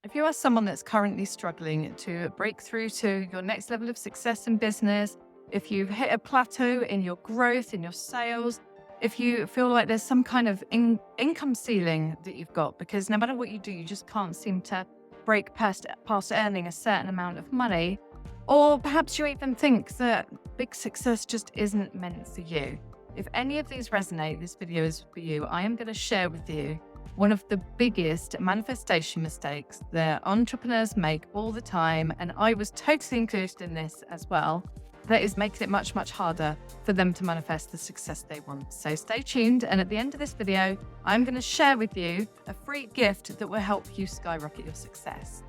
If you are someone that's currently struggling to break through to your next level of success in business, if you've hit a plateau in your growth, in your sales, if you feel like there's some kind of income ceiling that you've got, because no matter what you do, you just can't seem to break past earning a certain amount of money, or perhaps you even think that big success just isn't meant for you. If any of these resonate, this video is for you. I am going to share with you one of the biggest manifestation mistakes that entrepreneurs make all the time, and I was totally included in this as well, that is making it much, much harder for them to manifest the success they want. So stay tuned, and at the end of this video, I'm going to share with you a free gift that will help you skyrocket your success.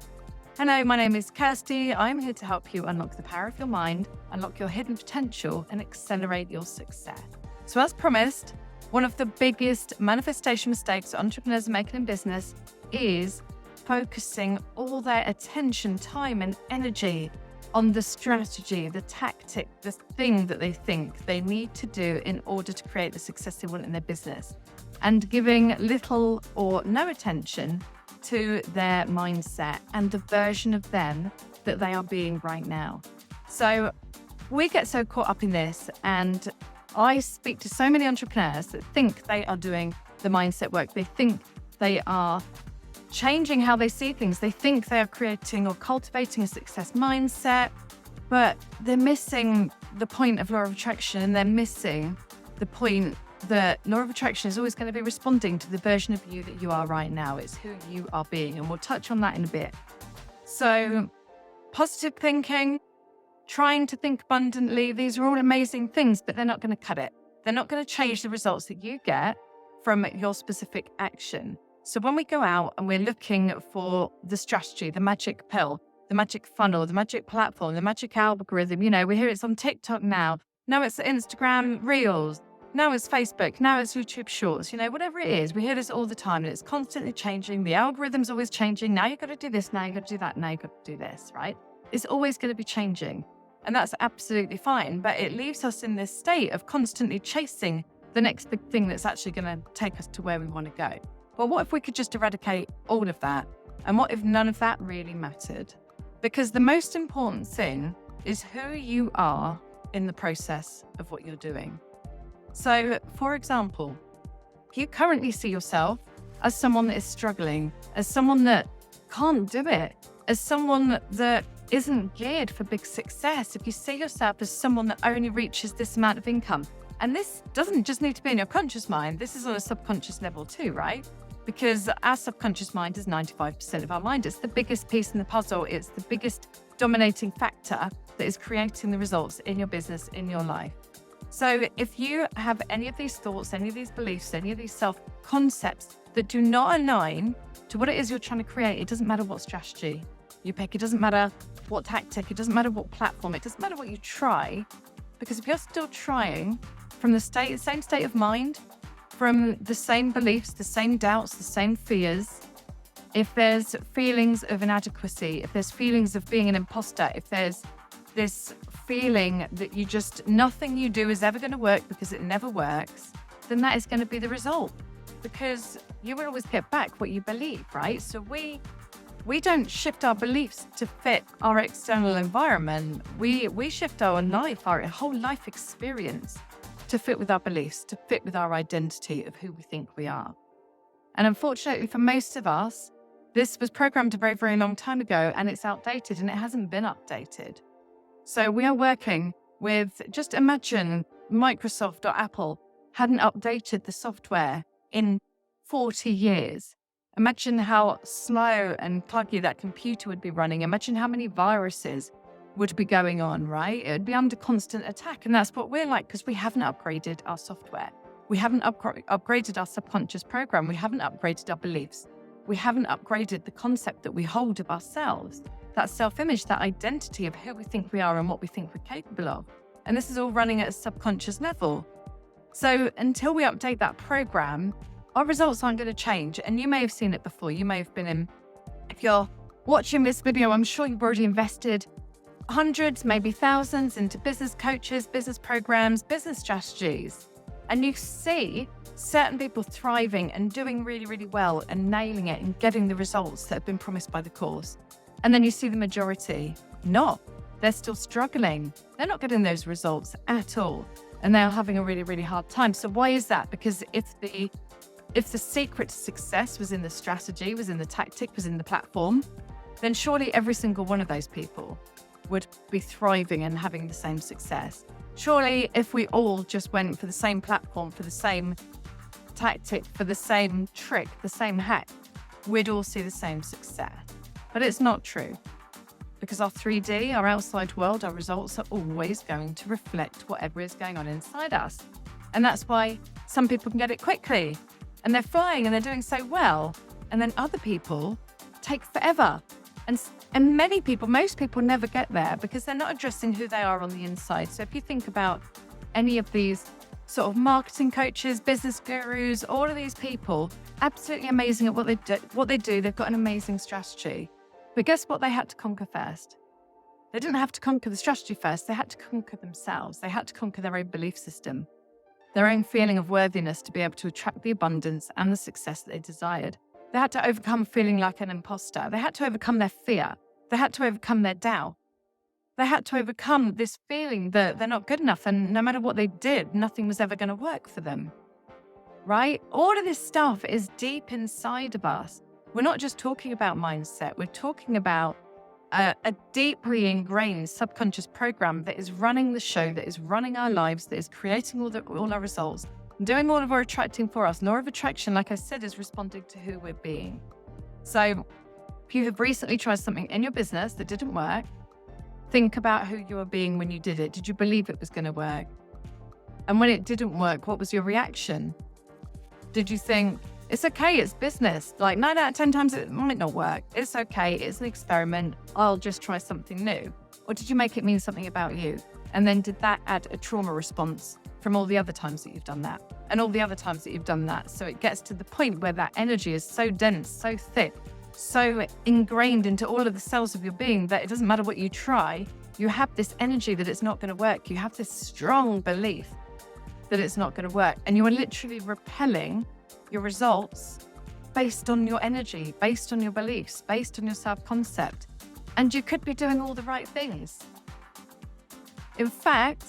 Hello, my name is Kirsty. I'm here to help you unlock the power of your mind, unlock your hidden potential, and accelerate your success. So as promised, one of the biggest manifestation mistakes entrepreneurs are making in business is focusing all their attention, time, and energy on the strategy, the tactic, the thing that they think they need to do in order to create the success they want in their business, and giving little or no attention to their mindset and the version of them that they are being right now. So we get so caught up in this, and I speak to so many entrepreneurs that think they are doing the mindset work. They think they are changing how they see things. They think they are creating or cultivating a success mindset, but they're missing the point of law of attraction, and they're missing the point that law of attraction is always going to be responding to the version of you that you are right now. It's who you are being, and we'll touch on that in a bit. So positive thinking, trying to think abundantly, these are all amazing things, but they're not going to cut it. They're not going to change the results that you get from your specific action. So when we go out and we're looking for the strategy, the magic pill, the magic funnel, the magic platform, the magic algorithm, we hear it's on TikTok now. Now it's Instagram Reels. Now it's Facebook. Now it's YouTube Shorts. Whatever it is, we hear this all the time, and it's constantly changing. The algorithm's always changing. Now you've got to do this. Now you've got to do that. Now you've got to do this, right? It's always going to be changing. And that's absolutely fine, but it leaves us in this state of constantly chasing the next big thing that's actually going to take us to where we want to go. Well, what if we could just eradicate all of that? And what if none of that really mattered? Because the most important thing is who you are in the process of what you're doing. So, for example, you currently see yourself as someone that is struggling, as someone that can't do it, as someone that isn't geared for big success. If you see yourself as someone that only reaches this amount of income, and this doesn't just need to be in your conscious mind, this is on a subconscious level too, right? Because our subconscious mind is 95% of our mind. It's the biggest piece in the puzzle. It's the biggest dominating factor that is creating the results in your business, in your life. So if you have any of these thoughts, any of these beliefs, any of these self-concepts that do not align to what it is you're trying to create, it doesn't matter what strategy you pick, it doesn't matter what tactic, it doesn't matter what platform, it doesn't matter what you try, because if you're still trying from the same state of mind, from the same beliefs, the same doubts, the same fears, if there's feelings of inadequacy, if there's feelings of being an imposter, if there's this feeling that nothing you do is ever going to work because it never works, then that is going to be the result, because you will always get back what you believe, right? So we don't shift our beliefs to fit our external environment. We shift our life, our whole life experience to fit with our beliefs, to fit with our identity of who we think we are. And unfortunately for most of us, this was programmed a very, very long time ago, and it's outdated and it hasn't been updated. So we are working with, just imagine Microsoft or Apple hadn't updated the software in 40 years. Imagine how slow and clunky that computer would be running. Imagine how many viruses would be going on, right? It would be under constant attack. And that's what we're like, because we haven't upgraded our software. We haven't upgraded our subconscious program. We haven't upgraded our beliefs. We haven't upgraded the concept that we hold of ourselves, that self-image, that identity of who we think we are and what we think we're capable of. And this is all running at a subconscious level. So until we update that program, our results aren't going to change. And you may have seen it before. You may have been in, if you're watching this video, I'm sure you've already invested hundreds, maybe thousands into business coaches, business programs, business strategies. And you see certain people thriving and doing really, really well and nailing it and getting the results that have been promised by the course. And then you see the majority not. They're still struggling. They're not getting those results at all. And they're having a really, really hard time. So why is that? Because if the secret to success was in the strategy, was in the tactic, was in the platform, then surely every single one of those people would be thriving and having the same success. Surely if we all just went for the same platform, for the same tactic, for the same trick, the same hack, we'd all see the same success. But it's not true. Because our 3D, our outside world, our results are always going to reflect whatever is going on inside us. And that's why some people can get it quickly and they're flying and they're doing so well. And then other people take forever. And many people, most people never get there because they're not addressing who they are on the inside. So if you think about any of these sort of marketing coaches, business gurus, all of these people, absolutely amazing at what they do. They've got an amazing strategy. But guess what they had to conquer first? They didn't have to conquer the strategy first. They had to conquer themselves. They had to conquer their own belief system, their own feeling of worthiness to be able to attract the abundance and the success that they desired. They had to overcome feeling like an imposter. They had to overcome their fear. They had to overcome their doubt. They had to overcome this feeling that they're not good enough and no matter what they did, nothing was ever going to work for them, right? All of this stuff is deep inside of us. We're not just talking about mindset. We're talking about a deeply ingrained subconscious program that is running the show, that is running our lives, that is creating all our results, doing all of our attracting for us. Law of attraction, like I said, is responding to who we're being. So if you have recently tried something in your business that didn't work, think about who you were being when you did it. Did you believe it was going to work? And when it didn't work, what was your reaction? Did you think, it's okay, it's business. Like 9 out of 10 times it might not work. It's okay, it's an experiment. I'll just try something new. Or did you make it mean something about you? And then did that add a trauma response from all the other times that you've done that? And all the other times that you've done that. So it gets to the point where that energy is so dense, so thick, so ingrained into all of the cells of your being that it doesn't matter what you try, you have this energy that it's not going to work. You have this strong belief that it's not going to work. And you are literally repelling your results based on your energy, based on your beliefs, based on your self-concept. And you could be doing all the right things. In fact,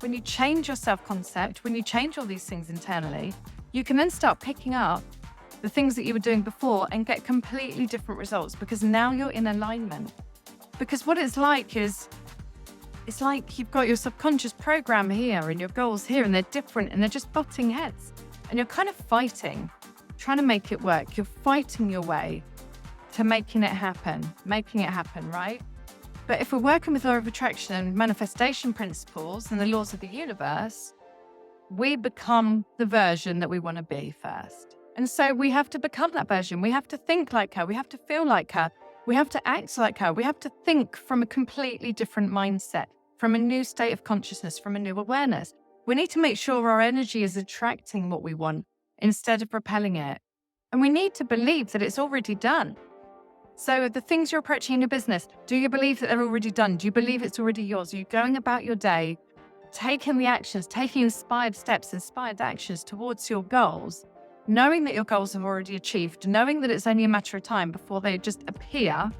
when you change your self-concept, when you change all these things internally, you can then start picking up the things that you were doing before and get completely different results because now you're in alignment. Because what it's like is, it's like you've got your subconscious program here and your goals here and they're different and they're just butting heads. And you're kind of fighting, trying to make it work. You're fighting your way to making it happen, right? But if we're working with law of attraction and manifestation principles and the laws of the universe, we become the version that we want to be first. And so we have to become that version. We have to think like her. We have to feel like her. We have to act like her. We have to think from a completely different mindset, from a new state of consciousness, from a new awareness. We need to make sure our energy is attracting what we want instead of repelling it. And we need to believe that it's already done. So the things you're approaching in your business, do you believe that they're already done? Do you believe it's already yours? Are you going about your day, taking the actions, taking inspired steps, inspired actions towards your goals, knowing that your goals have already achieved, knowing that it's only a matter of time before they just appear,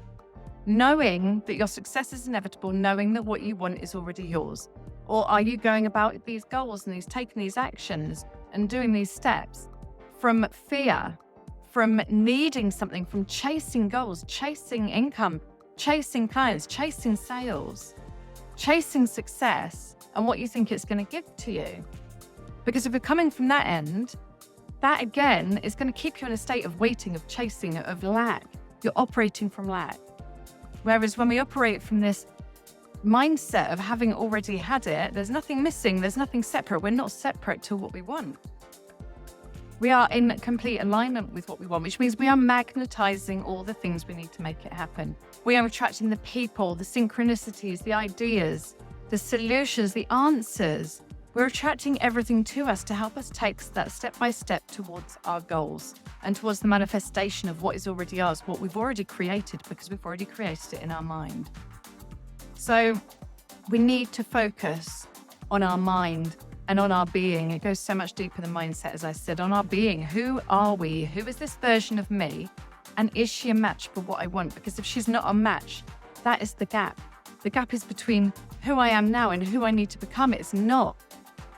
knowing that your success is inevitable, knowing that what you want is already yours? Or are you going about these goals and taking these actions and doing these steps from fear, from needing something, from chasing goals, chasing income, chasing clients, chasing sales, chasing success and what you think it's going to give to you? Because if you're coming from that end, that again is going to keep you in a state of waiting, of chasing, of lack. You're operating from lack. Whereas when we operate from this mindset of having already had it, there's nothing missing, there's nothing separate. We're not separate to what we want. We are in complete alignment with what we want, which means we are magnetizing all the things we need to make it happen. We are attracting the people, the synchronicities, the ideas, the solutions, the answers. We're attracting everything to us to help us take that step by step towards our goals and towards the manifestation of what is already ours, what we've already created, because we've already created it in our mind. So we need to focus on our mind. and on our being. It goes so much deeper than mindset, as I said, on our being. Who are we? Who is this version of me? And is she a match for what I want? Because if she's not a match, that is the gap. The gap is between who I am now and who I need to become. It's not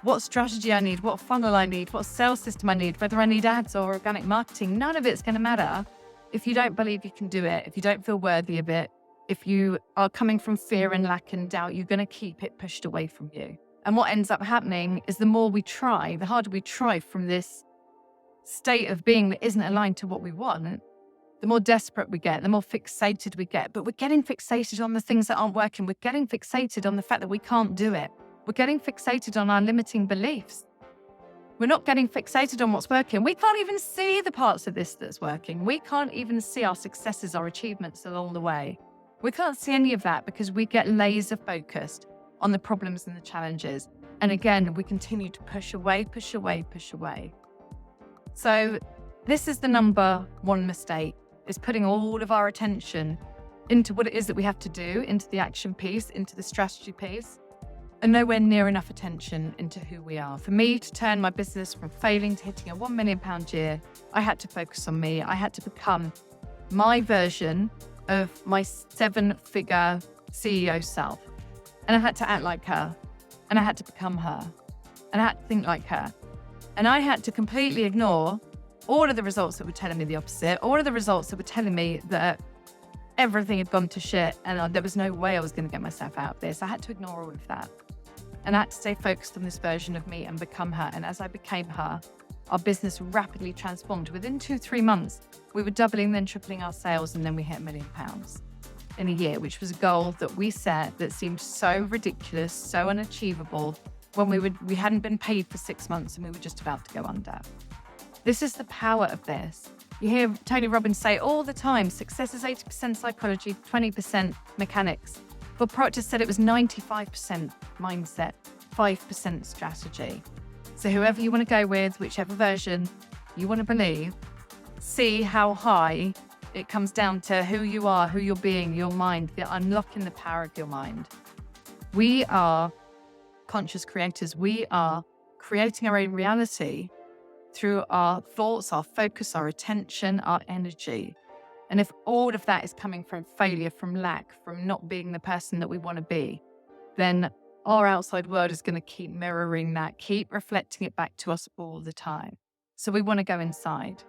what strategy I need, what funnel I need, what sales system I need, whether I need ads or organic marketing. None of it's going to matter if you don't believe you can do it, if you don't feel worthy of it, if you are coming from fear and lack and doubt. You're going to keep it pushed away from you. And what ends up happening is the more we try, the harder we try from this state of being that isn't aligned to what we want, the more desperate we get, the more fixated we get. But we're getting fixated on the things that aren't working. We're getting fixated on the fact that we can't do it. We're getting fixated on our limiting beliefs. We're not getting fixated on what's working. We can't even see the parts of this that's working. We can't even see our successes, our achievements along the way. We can't see any of that because we get laser focused on the problems and the challenges. And again, we continue to push away, push away, push away. So this is the number one mistake, is putting all of our attention into what it is that we have to do, into the action piece, into the strategy piece, and nowhere near enough attention into who we are. For me to turn my business from failing to hitting a £1 million year, I had to focus on me. I had to become my version of my 7-figure CEO self. And I had to act like her, and I had to become her, and I had to think like her. And I had to completely ignore all of the results that were telling me the opposite, all of the results that were telling me that everything had gone to shit and there was no way I was going to get myself out of this. I had to ignore all of that. And I had to stay focused on this version of me and become her. And as I became her, our business rapidly transformed. Within 2-3 months, we were doubling, then tripling our sales, and then we hit £1 million in a year, which was a goal that we set that seemed so ridiculous, so unachievable, when we hadn't been paid for 6 months and we were just about to go under. This is the power of this. You hear Tony Robbins say all the time, success is 80% psychology, 20% mechanics. But Proctor said it was 95% mindset, 5% strategy. So whoever you want to go with, whichever version you want to believe, see how high it comes down to who you are, who you're being, your mind, the unlocking the power of your mind. We are conscious creators. We are creating our own reality through our thoughts, our focus, our attention, our energy. And if all of that is coming from failure, from lack, from not being the person that we want to be, then our outside world is going to keep mirroring that, keep reflecting it back to us all the time. So we want to go inside.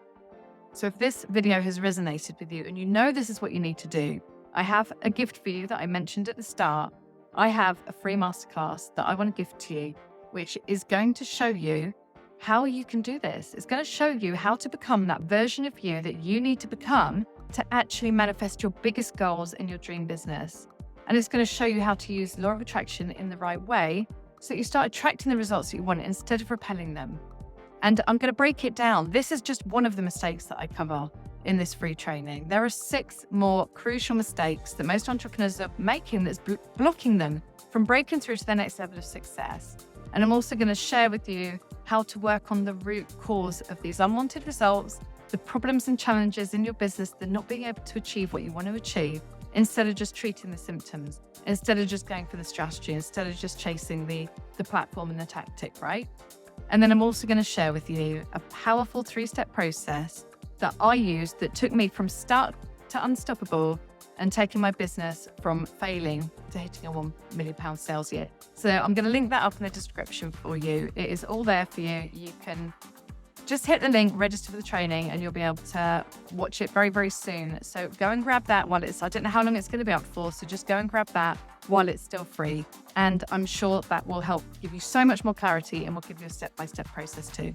So if this video has resonated with you and you know this is what you need to do, I have a gift for you that I mentioned at the start. I have a free masterclass that I want to give to you, which is going to show you how you can do this. It's going to show you how to become that version of you that you need to become to actually manifest your biggest goals in your dream business. And it's going to show you how to use law of attraction in the right way so that you start attracting the results that you want instead of repelling them. And I'm going to break it down. This is just one of the mistakes that I cover in this free training. There are 6 more crucial mistakes that most entrepreneurs are making that's blocking them from breaking through to their next level of success. And I'm also going to share with you how to work on the root cause of these unwanted results, the problems and challenges in your business, the not being able to achieve what you want to achieve, instead of just treating the symptoms, instead of just going for the strategy, instead of just chasing the platform and the tactic, right? And then I'm also going to share with you a powerful 3-step process that I used that took me from start to unstoppable and taking my business from failing to hitting a £1 million sales year. So I'm going to link that up in the description for you. It is all there for you. You can just hit the link, register for the training, and you'll be able to watch it very, very soon. So go and grab that while I don't know how long it's going to be up for, so just go and grab that while it's still free. And I'm sure that will help give you so much more clarity and will give you a step-by-step process too.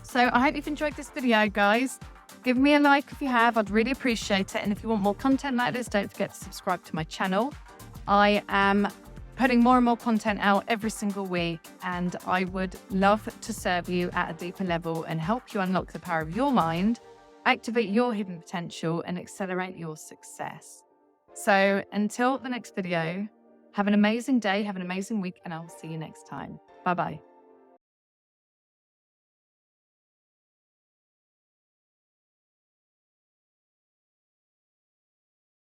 So I hope you've enjoyed this video, guys. Give me a like if you have, I'd really appreciate it. And if you want more content like this, don't forget to subscribe to my channel. I am putting more and more content out every single week, and I would love to serve you at a deeper level and help you unlock the power of your mind, activate your hidden potential, and accelerate your success. So until the next video, have an amazing day, have an amazing week, and I'll see you next time. Bye-bye.